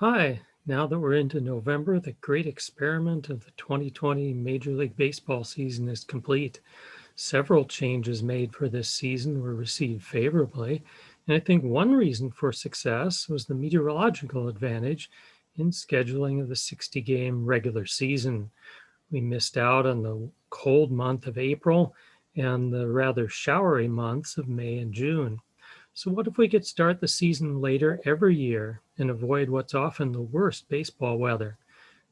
Hi, now that we're into November, the great experiment of the 2020 Major League Baseball season is complete. Several changes made for this season were received favorably, and I think one reason for success was the meteorological advantage in scheduling of the 60-game regular season. We missed out on the cold month of April and the rather showery months of May and June. So, what if we could start the season later every year and avoid what's often the worst baseball weather?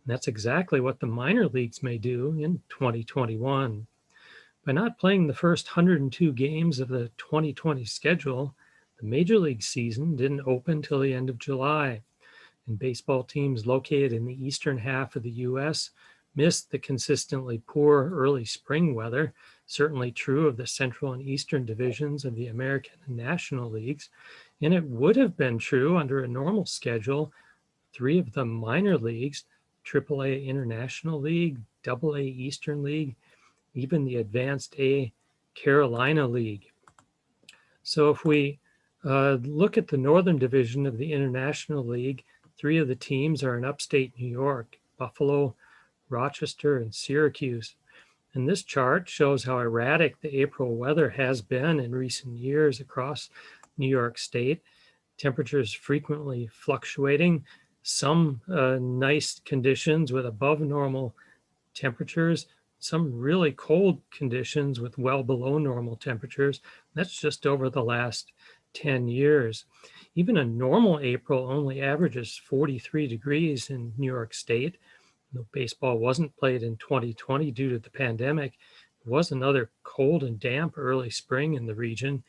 And that's exactly what the minor leagues may do in 2021. By not playing the first 102 games of the 2020 schedule, the major league season didn't open till the end of July, and baseball teams located in the eastern half of the U.S. missed the consistently poor early spring weather, certainly true of the central and eastern divisions of the American and National Leagues, and it would have been true under a normal schedule. Three of the minor leagues, AAA International League, AA Eastern League, even the Advanced A Carolina League. So if we look at the northern division of the International League, three of the teams are in upstate New York: Buffalo, Rochester, and Syracuse. And this chart shows how erratic the April weather has been in recent years across New York State. Temperatures frequently fluctuating, some nice conditions with above normal temperatures, some really cold conditions with well below normal temperatures. That's just over the last 10 years. Even a normal April only averages 43 degrees in New York State. Though baseball wasn't played in 2020 due to the pandemic, it was another cold and damp early spring in the region.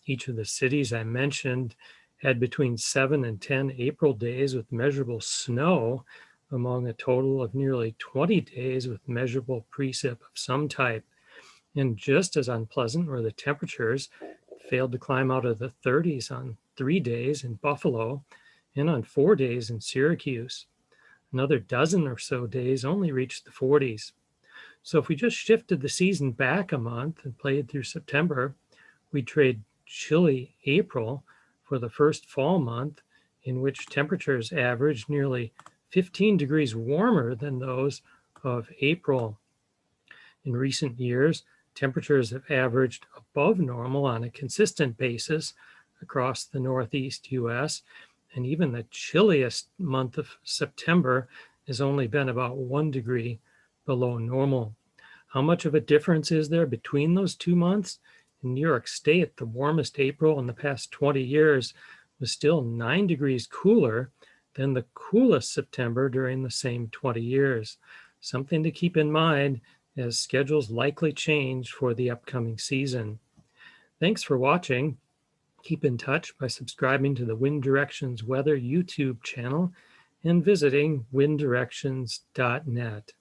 Each of the cities I mentioned had between 7 and 10 April days with measurable snow, among a total of nearly 20 days with measurable precip of some type. And just as unpleasant were the temperatures. Failed to climb out of the 30s on 3 days in Buffalo and on 4 days in Syracuse. Another dozen or so days only reached the 40s. So if we just shifted the season back a month and played through September, we'd trade chilly April for the first fall month, in which temperatures averaged nearly 15 degrees warmer than those of April. In recent years, temperatures have averaged above normal on a consistent basis across the Northeast US, and even the chilliest month of September has only been about 1 degree below normal. How much of a difference is there between those 2 months? In New York State, the warmest April in the past 20 years was still 9 degrees cooler than the coolest September during the same 20 years. Something to keep in mind as schedules likely change for the upcoming season. Thanks for watching. Keep in touch by subscribing to the Wind Directions Weather YouTube channel and visiting winddirections.net.